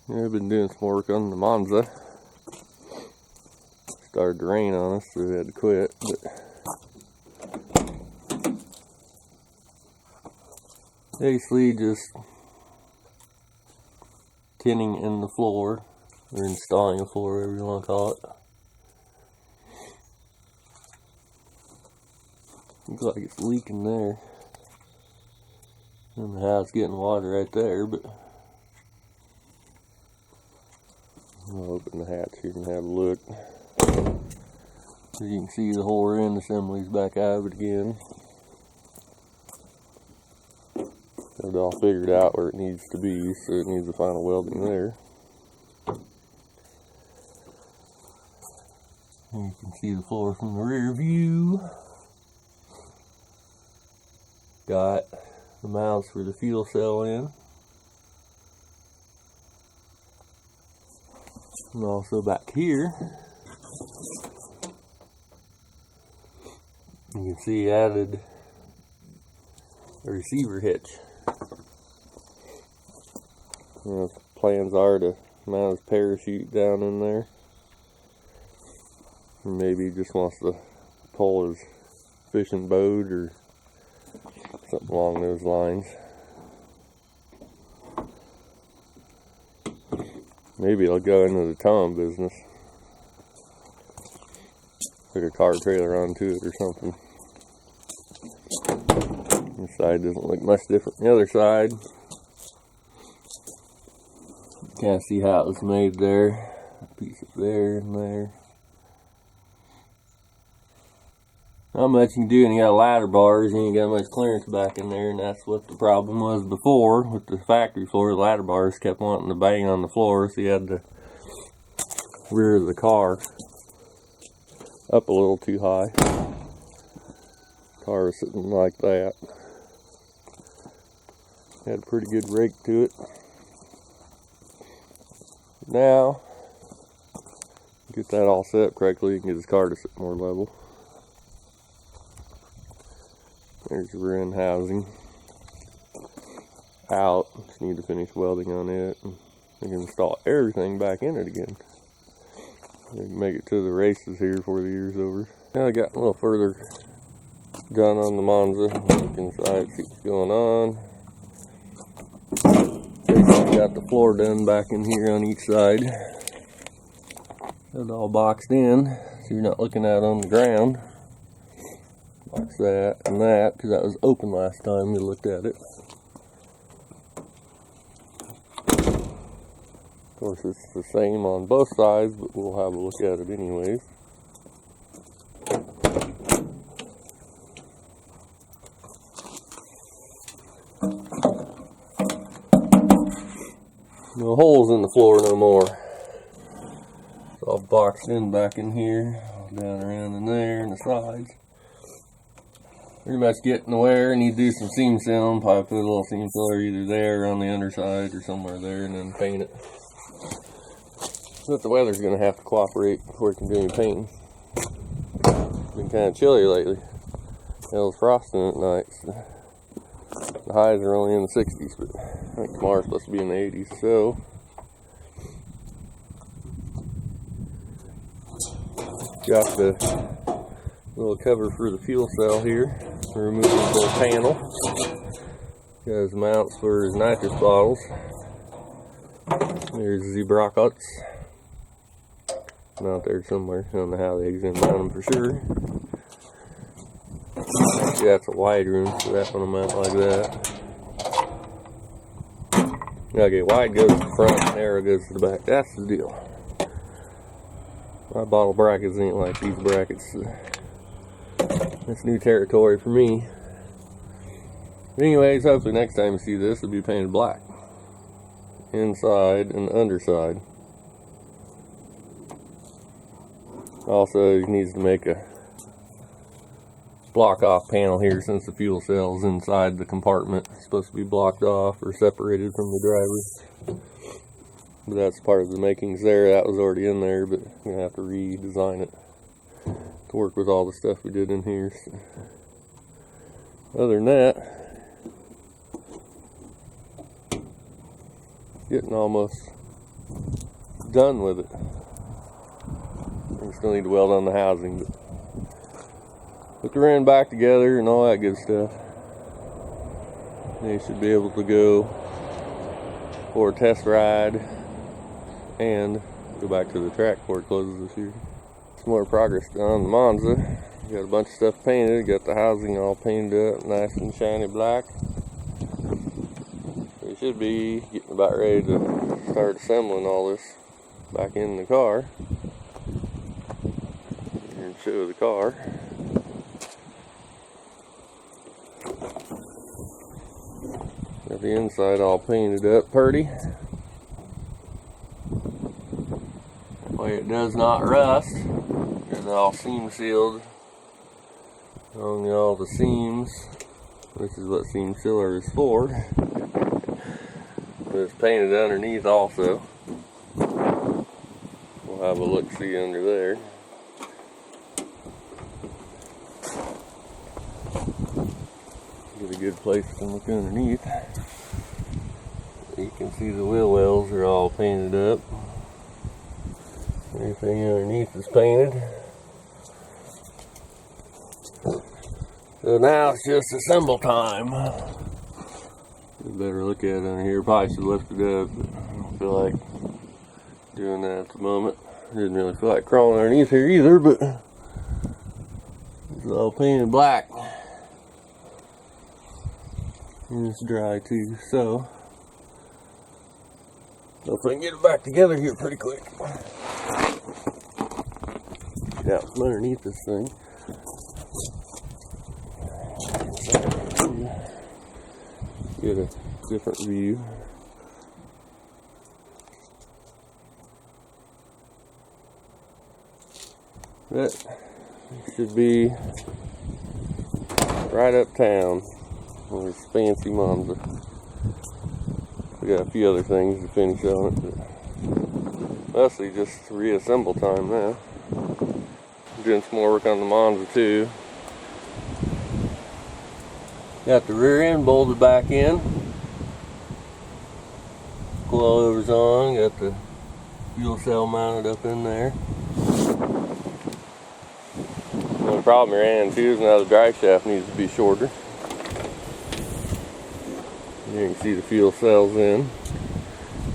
Yeah, I've been doing some work on the Monza. Started to rain on us, so we had to quit. But basically just tinning in the floor, or installing a floor, whatever you want to call it. Looks like it's leaking there. I don't know how it's getting water right there, but I'll open the hatch here and have a look. So you can see the whole end assembly's back out of it again. Got it all figured out where it needs to be, so it needs the final welding there. And you can see the floor from the rear view. Got the mounts for the fuel cell in. And also back here, you can see added a receiver hitch. Plans are to mount his parachute down in there. Or maybe he just wants to pull his fishing boat or something along those lines. Maybe he'll go into the Towne business. Put a car trailer onto it or something. This side doesn't look much different than the other side. Can't see how it was made there. A piece of there and there. Not much you can do, and you got ladder bars, you ain't got much clearance back in there, and that's what the problem was before with the factory floor. The ladder bars kept wanting to bang on the floor, so you had to rear the car up a little too high. Car was sitting like that. Had a pretty good rake to it. Now, get that all set up correctly, you can get his car to sit more level. There's the rear end housing. Out. Just need to finish welding on it. And we can install everything back in it again. We can make it to the races here before the year's over. Now I got a little further done on the Monza. Look inside, see what's going on. Basically got the floor done back in here on each side. Got it all boxed in, so you're not looking at it on the ground. Box that and that, because that was open last time we looked at it. Of course, it's the same on both sides, but we'll have a look at it anyways. No holes in the floor no more. It's all boxed in back in here, all down around in there and the sides. Pretty much getting the wear, and you do some seam sealing. Probably put a little seam filler either there or on the underside or somewhere there, and then paint it. But the weather's going to have to cooperate before we can do any painting. It's been kind of chilly lately. Hell's frosting at night. So the highs are only in the 60s, but I think tomorrow's supposed to be in the 80s. So got the little cover for the fuel cell here. Remove this little panel. Got his mounts for his nitrous bottles. There's the brackets. Out there somewhere. I don't know how they mount them for sure. Actually, that's a wide room, so that's going to mount like that. Okay, wide goes to the front, narrow goes to the back. That's the deal. My bottle brackets ain't like these brackets. That's new territory for me. But anyways, hopefully next time you see this, it'll be painted black. Inside and underside. Also, he needs to make a block off panel here since the fuel cell's inside the compartment. It's supposed to be blocked off or separated from the driver. But that's part of the makings there. That was already in there, but we're going to have to redesign it to work with all the stuff we did in here. So, other than that, getting almost done with it. We still need to weld on the housing, but put the rim back together and all that good stuff. They should be able to go for a test ride and go back to the track before it closes this year. Some more progress on the Monza. Got a bunch of stuff painted. Got the housing all painted up, nice and shiny black. We should be getting about ready to start assembling all this back in the car. And show the car. Got the inside all painted up pretty. Way it does not rust. It's all seam sealed on all the seams. This is what seam sealer is for. But it's painted underneath also. We'll have a look-see under there. Get a good place to look underneath. You can see the wheel wells are all painted up. Everything underneath is painted. So now it's just assemble time. Get a better look at it under here. Probably should lift it up, but I don't feel like doing that at the moment. Didn't really feel like crawling underneath here either, but it's all painted black. And it's dry too, so hopefully I can get it back together here pretty quick. Get out from underneath this thing. Get a different view. That should be right uptown. This fancy monza. We got a few other things to finish on it, but mostly just reassemble time now. I'm doing some more work on the monza too. Got the rear end bolted back in. Coilovers on. Got the fuel cell mounted up in there. The only problem I ran into is now the drive shaft needs to be shorter. You can see the fuel cells in.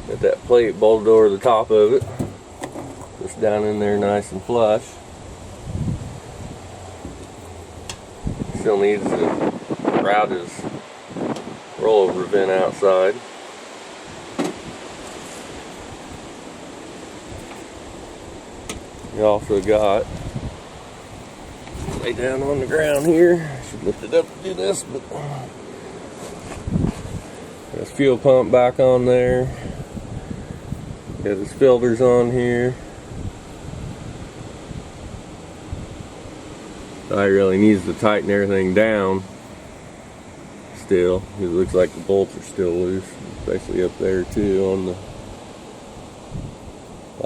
Got that plate bolted over the top of it. Just down in there nice and flush. Still needs to route his rollover vent outside. You also got, lay down on the ground here. Should lift it up to do this, but this fuel pump back on there. Got his filters on here. I really needs to tighten everything down still. It looks like the bolts are still loose, especially up there too on the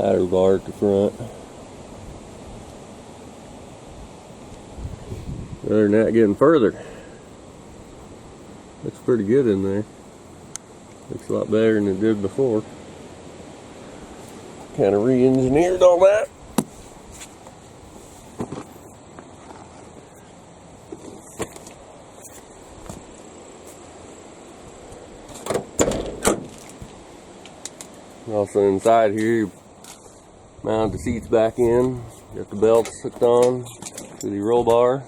ladder bar at the front. Other than that, getting further. Looks pretty good in there. Looks a lot better than it did before. Kind of re-engineered all that. Also inside here, mounted the seats back in. Got the belts hooked on to the roll bar.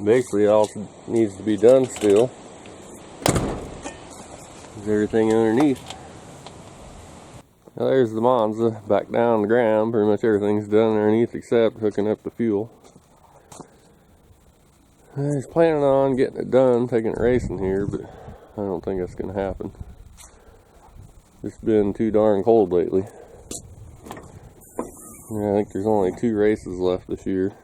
Basically all needs to be done still is everything underneath. Now there's the Monza back down on the ground. Pretty much everything's done underneath except hooking up the fuel. I was planning on getting it done, taking it racing here, but I don't think that's going to happen. It's been too darn cold lately. Yeah, I think there's only 2 races left this year.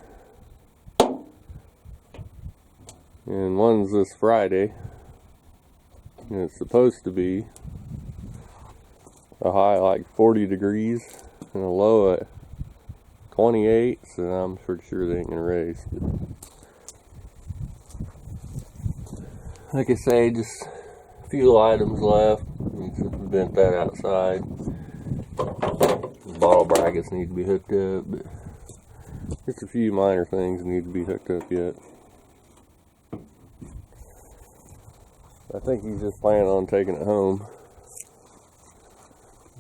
And one's this Friday. And it's supposed to be a high like 40 degrees and a low at 28, so I'm pretty sure they ain't gonna race. But like I say, just a few items left. Need some bent that outside. The bottle brackets need to be hooked up, but just a few minor things need to be hooked up yet. I think he's just planning on taking it home,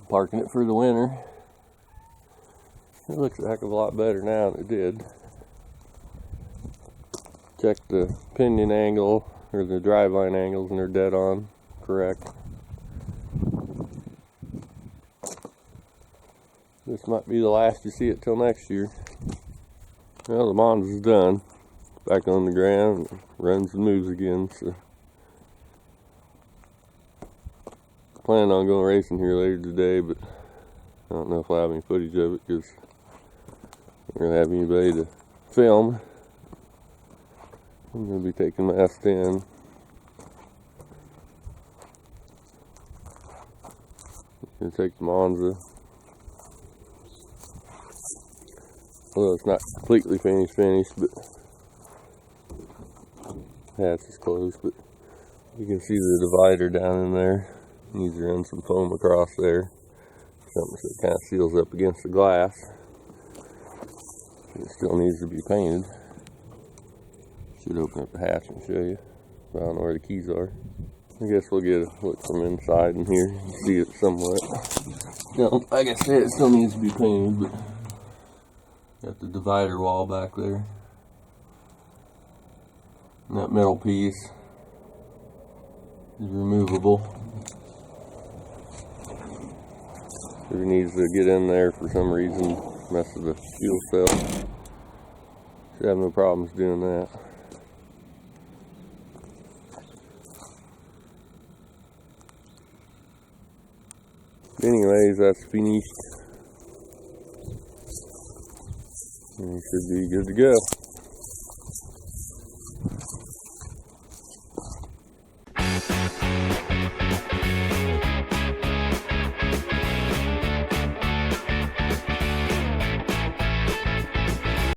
parking it for the winter. It looks a heck of a lot better now than it did. Check the pinion angle or the driveline angles, and they're dead on correct. This might be the last you see it till next year. Well, the Monza's done. Back on the ground, runs and moves again. So, planning on going racing here later today, but I don't know if I'll have any footage of it because I don't have anybody to film. I'm going to be taking my S10. I'm going to take the Monza. Well, it's not completely finished, but hatch is closed. But you can see the divider down in there. Needs to run some foam across there. Something that kind of seals up against the glass. It still needs to be painted. Should open up the hatch and show you. I don't know where the keys are. I guess we'll get a look from inside in here and see it somewhat. No, like I said, it still needs to be painted, but got the divider wall back there. And that metal piece is removable. If it needs to get in there for some reason, mess with the fuel cell. Should have no problems doing that. Anyways, that's finished. And you should be good to go.